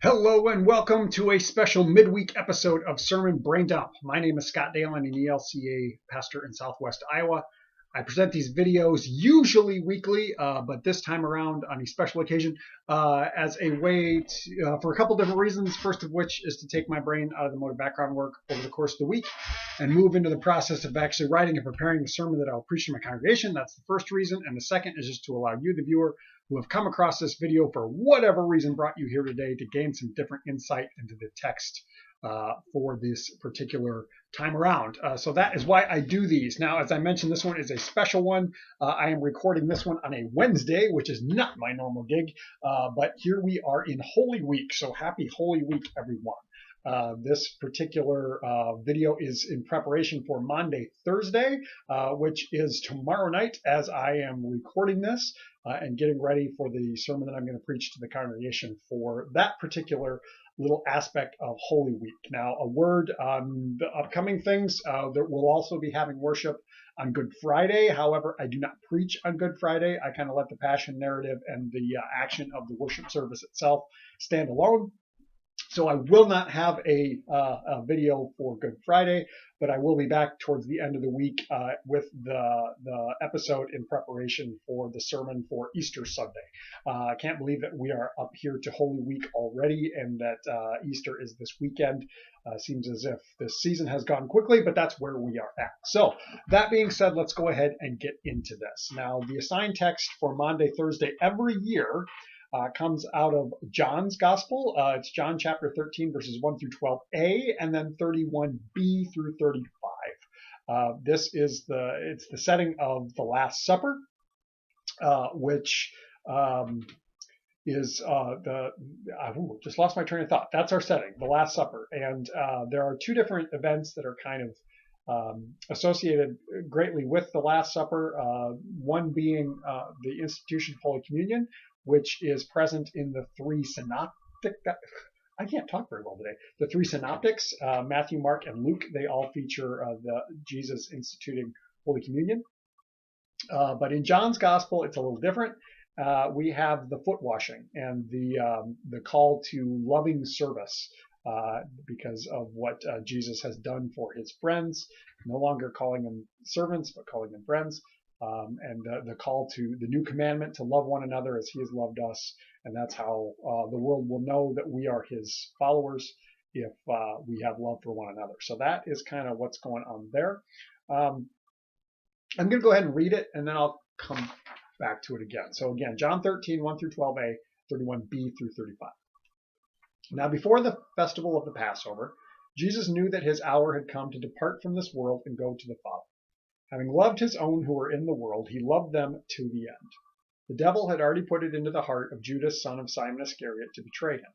Hello and welcome to a special midweek episode of Sermon Braindump. My name is Scott Dalen, an ELCA pastor in Southwest Iowa. I present these videos usually weekly, but this time around on a special occasion as a way to, for a couple different reasons. First of which is to take my brain out of the mode of background work over the course of the week and move into the process of actually writing and preparing the sermon that I'll preach to my congregation. That's the first reason. And the second is just to allow you, the viewer, who have come across this video for whatever reason brought you here today, to gain some different insight into the text for this particular time around. So that is why I do these. Now, as I mentioned, this one is a special one. I am recording this one on a Wednesday, which is not my normal gig, but here we are in Holy Week. So happy Holy Week, everyone. This particular video is in preparation for Maundy Thursday, which is tomorrow night as I am recording this and getting ready for the sermon that I'm going to preach to the congregation for that particular little aspect of Holy Week. Now, a word on the upcoming things. That we'll also be having worship on Good Friday. However, I do not preach on Good Friday. I kind of let the passion narrative and the action of the worship service itself stand alone. So I will not have a video for Good Friday, but I will be back towards the end of the week with the episode in preparation for the sermon for Easter Sunday. I can't believe that we are up here to Holy Week already and that Easter is this weekend. Seems as if this season has gone quickly, but that's where we are at. So that being said, let's go ahead and get into this. Now, the assigned text for Maundy Thursday every year comes out of John's Gospel. It's John chapter 13, verses 1 through 12a, and then 31b through 35. This is the setting of the Last Supper, which is just lost my train of thought. That's our setting, the Last Supper, and there are two different events that are kind of associated greatly with the Last Supper. One being the institution of Holy Communion, which is present in the three synoptic. I can't talk very well today. The three synoptics, Matthew, Mark, and Luke, they all feature the Jesus instituting Holy Communion. But in John's Gospel, it's a little different. We have the foot washing and the call to loving service because of what Jesus has done for his friends, no longer calling them servants, but calling them friends. And the call to the new commandment to love one another as he has loved us. And that's how the world will know that we are his followers, if we have love for one another. So that is kind of what's going on there. I'm going to go ahead and read it, and then I'll come back to it again. So again, John 13, 1 through 12a, 31b through 35. Now, before the festival of the Passover, Jesus knew that his hour had come to depart from this world and go to the Father. Having loved his own who were in the world, he loved them to the end. The devil had already put it into the heart of Judas, son of Simon Iscariot, to betray him.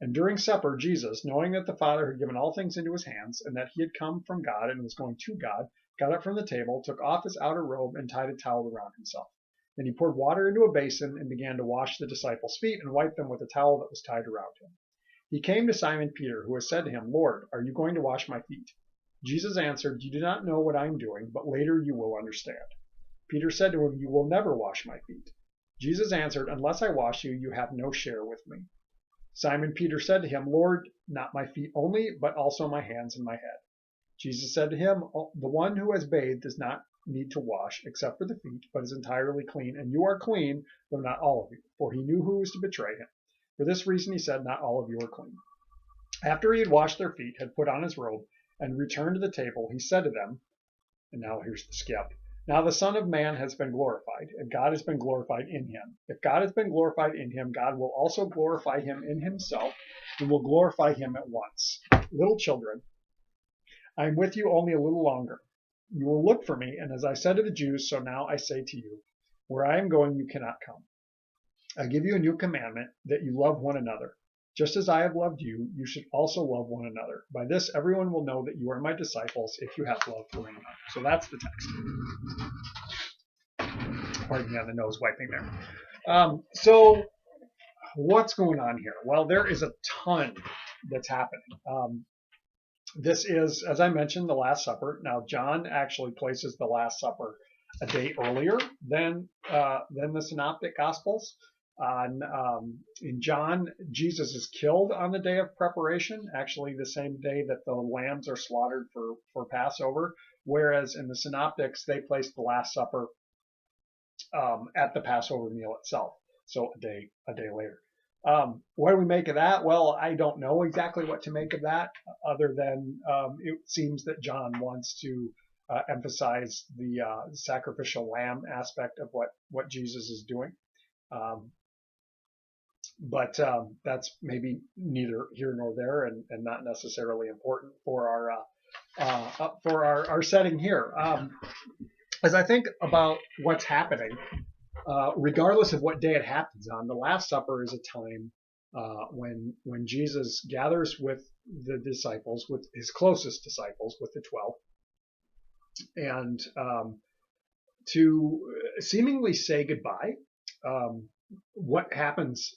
And during supper, Jesus, knowing that the Father had given all things into his hands, and that he had come from God and was going to God, got up from the table, took off his outer robe, and tied a towel around himself. Then he poured water into a basin and began to wash the disciples' feet and wipe them with a towel that was tied around him. He came to Simon Peter, who had said to him, Lord, are you going to wash my feet? Jesus answered, You do not know what I am doing, but later you will understand. Peter said to him, You will never wash my feet. Jesus answered, Unless I wash you, you have no share with me. Simon Peter said to him, Lord, not my feet only, but also my hands and my head. Jesus said to him, The one who has bathed does not need to wash except for the feet, but is entirely clean, and you are clean, though not all of you. For he knew who was to betray him. For this reason he said, Not all of you are clean. After he had washed their feet, had put on his robe, and returned to the table, he said to them, and now here's the skip, Now the Son of Man has been glorified, and God has been glorified in him. If God has been glorified in him, God will also glorify him in himself, and will glorify him at once. Little children, I am with you only a little longer. You will look for me, and as I said to the Jews, so now I say to you, where I am going you cannot come. I give you a new commandment, that you love one another. Just as I have loved you, you should also love one another. By this, everyone will know that you are my disciples if you have love for one another. So that's the text. Pardon me on the nose wiping there. So what's going on here? Well, there is a ton that's happening. This is, as I mentioned, the Last Supper. Now, John actually places the Last Supper a day earlier than the Synoptic Gospels. In John, Jesus is killed on the day of preparation, actually the same day that the lambs are slaughtered for Passover, whereas in the Synoptics, they place the Last Supper at the Passover meal itself, so a day later. What do we make of that? Well, I don't know exactly what to make of that, other than it seems that John wants to emphasize the sacrificial lamb aspect of what Jesus is doing. But that's maybe neither here nor there, and not necessarily important for our setting here. As I think about what's happening, regardless of what day it happens on, the Last Supper is a time when Jesus gathers with the disciples, with his closest disciples, with the 12, and to seemingly say goodbye. What happens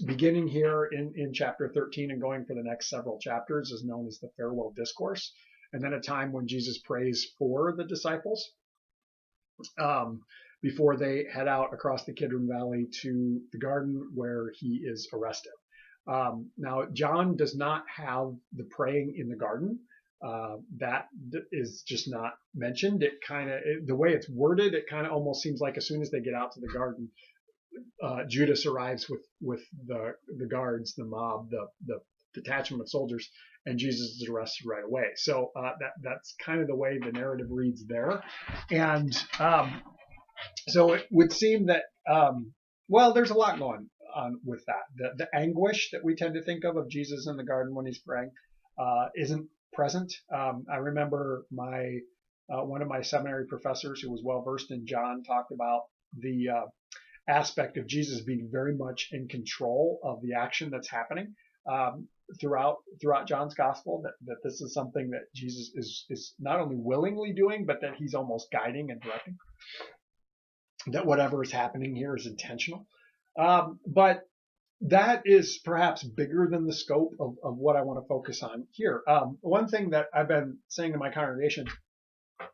beginning here in chapter 13 and going for the next several chapters is known as the farewell discourse, and then a time when Jesus prays for the disciples before they head out across the Kidron Valley to the garden where he is arrested. Now, John does not have the praying in the garden. That is just not mentioned. It kind of, the way it's worded, it kind of almost seems like as soon as they get out to the garden, Judas arrives with the guards, the mob, the detachment of soldiers, and Jesus is arrested right away. So that's kind of the way the narrative reads there. And so it would seem that, well, there's a lot going on with that. The anguish that we tend to think of Jesus in the garden when he's praying isn't present. I remember one of my seminary professors who was well versed in John talked about the aspect of Jesus being very much in control of the action that's happening throughout John's gospel, that this is something that Jesus is not only willingly doing, but that he's almost guiding and directing, that whatever is happening here is intentional. But that is perhaps bigger than the scope of what I want to focus on here. One thing that I've been saying to my congregation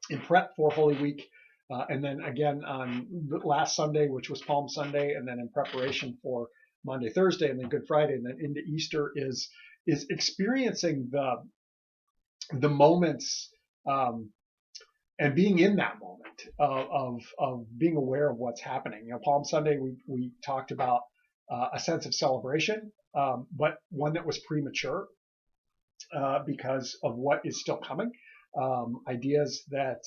in prep for Holy Week, and then again on last Sunday, which was Palm Sunday, and then in preparation for Maundy Thursday, and then Good Friday, and then into Easter, is experiencing the moments and being in that moment of being aware of what's happening. Palm Sunday we talked about a sense of celebration, but one that was premature because of what is still coming. Ideas that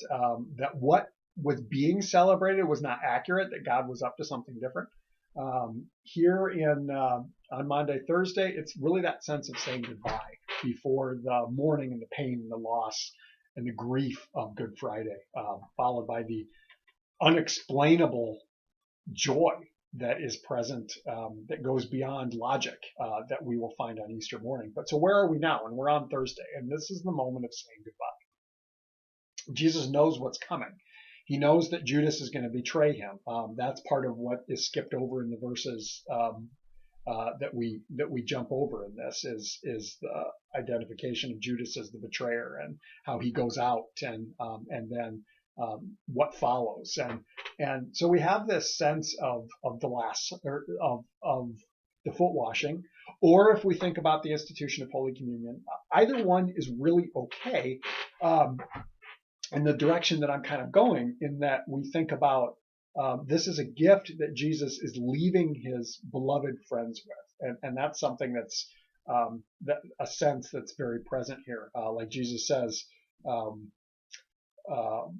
what was being celebrated was not accurate, that God was up to something different. Here on Maundy Thursday, it's really that sense of saying goodbye before the mourning and the pain and the loss and the grief of Good Friday, followed by the unexplainable joy that is present, that goes beyond logic, that we will find on Easter morning. But so where are we now? And we're on Thursday, and this is the moment of saying goodbye. Jesus knows what's coming. He knows that Judas is going to betray him. That's part of what is skipped over in the verses that we jump over in this is the identification of Judas as the betrayer and how he goes out and then what follows. And so we have this sense of the last of the foot washing, or if we think about the institution of Holy Communion, either one is really okay. In the direction that I'm kind of going, in that we think about this is a gift that Jesus is leaving his beloved friends with, and that's something that's a sense that's very present here. Like Jesus says,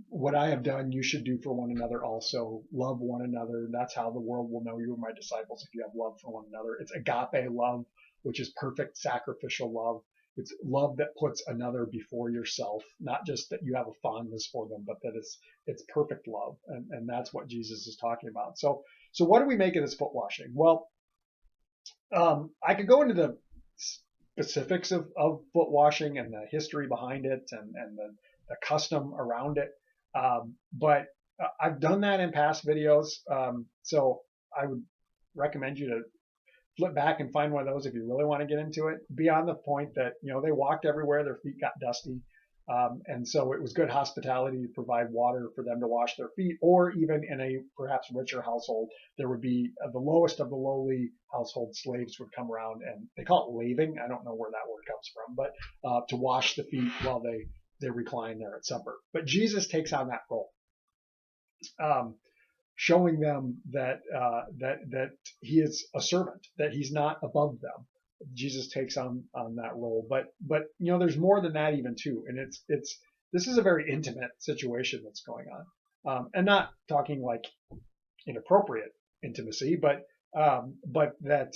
what I have done, you should do for one another also. Love one another. That's how the world will know you are my disciples, if you have love for one another. It's agape love, which is perfect sacrificial love. It's love that puts another before yourself, not just that you have a fondness for them, but that it's perfect love. And that's what Jesus is talking about. So what do we make of this foot washing? Well, I could go into the specifics of foot washing and the history behind it and the custom around it. But I've done that in past videos. So I would recommend you to flip back and find one of those if you really want to get into it, beyond the point that, they walked everywhere, their feet got dusty. And so it was good hospitality to provide water for them to wash their feet, or even in a perhaps richer household, there would be the lowest of the lowly household slaves would come around, and they call it laving. I don't know where that word comes from, but to wash the feet while they recline there at supper. But Jesus takes on that role, showing them that he is a servant, that he's not above them. Jesus takes on that role, but there's more than that even too, and this is a very intimate situation that's going on, and not talking like inappropriate intimacy, but that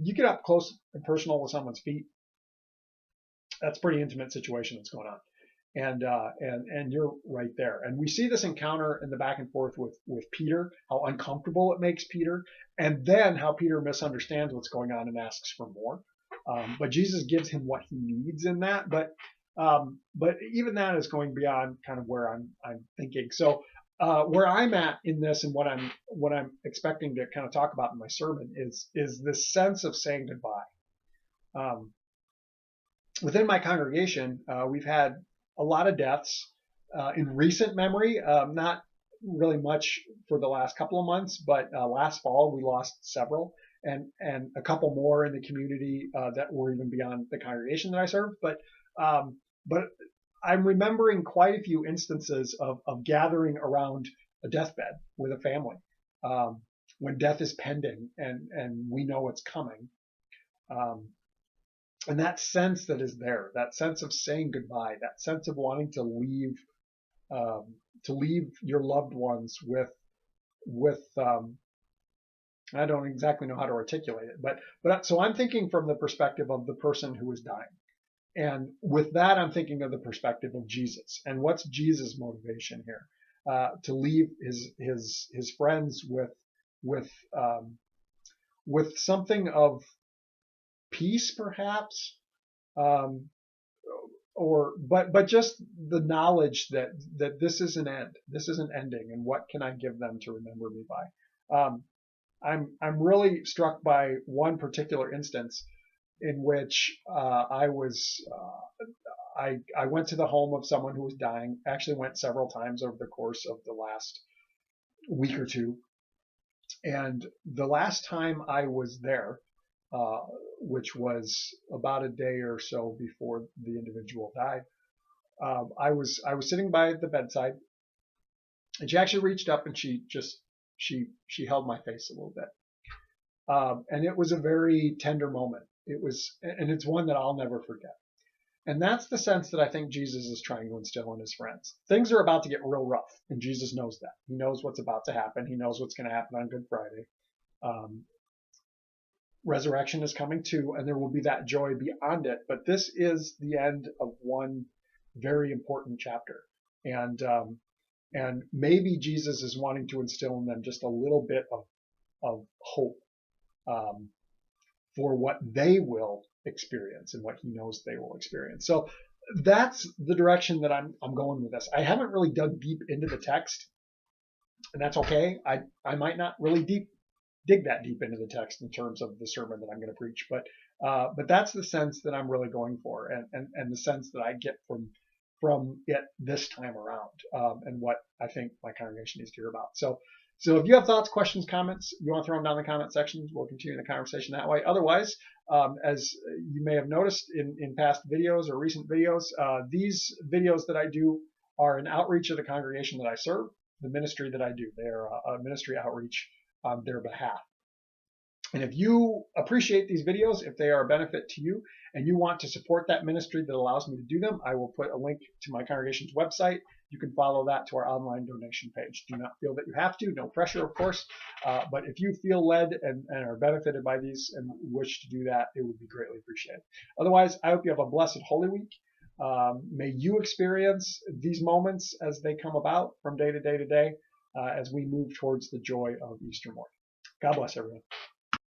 you get up close and personal with someone's feet. That's a pretty intimate situation that's going on. And you're right there. And we see this encounter in the back and forth with Peter, how uncomfortable it makes Peter, and then how Peter misunderstands what's going on and asks for more. But Jesus gives him what he needs in that. But even that is going beyond kind of where I'm thinking. So where I'm at in this, and what I'm expecting to kind of talk about in my sermon is this sense of saying goodbye. Within my congregation, we've had a lot of deaths in recent memory, not really much for the last couple of months, but last fall we lost several, and a couple more in the community that were even beyond the congregation that I served. But I'm remembering quite a few instances of gathering around a deathbed with a family when death is pending and we know it's coming. And that sense that is there, that sense of saying goodbye, that sense of wanting to leave your loved ones with I don't exactly know how to articulate it, but so I'm thinking from the perspective of the person who is dying, and with that I'm thinking of the perspective of Jesus, and what's Jesus' motivation here, to leave his friends with something of peace, perhaps, but just the knowledge that this is an end, this is an ending, and what can I give them to remember me by? I'm really struck by one particular instance in which I went to the home of someone who was dying. Actually, went several times over the course of the last week or two, and the last time I was there, which was about a day or so before the individual died, I was sitting by the bedside, and she actually reached up and she held my face a little bit, and it was a very tender moment. And it's one that I'll never forget. And that's the sense that I think Jesus is trying to instill in his friends. Things are about to get real rough, and Jesus knows that. He knows what's about to happen. He knows what's going to happen on Good Friday. Resurrection is coming too, and there will be that joy beyond it. But this is the end of one very important chapter, and maybe Jesus is wanting to instill in them just a little bit of hope for what they will experience and what he knows they will experience. So that's the direction that I'm going with this. I haven't really dug deep into the text, and that's okay. I might not really dig that deep into the text in terms of the sermon that I'm going to preach, but that's the sense that I'm really going for, and the sense that I get from it this time around, and what I think my congregation needs to hear about. So if you have thoughts, questions, comments, you want to throw them down in the comment sections, we'll continue the conversation that way. Otherwise, as you may have noticed in past videos or recent videos, these videos that I do are an outreach of the congregation that I serve, the ministry that I do. They are a ministry outreach on their behalf. And if you appreciate these videos, if they are a benefit to you, and you want to support that ministry that allows me to do them, I will put a link to my congregation's website. You can follow that to our online donation page. Do not feel that you have to, no pressure, of course. But if you feel led and are benefited by these and wish to do that, it would be greatly appreciated. Otherwise, I hope you have a blessed Holy Week. May you experience these moments as they come about from day to day to day, as we move towards the joy of Easter morning. God bless everyone.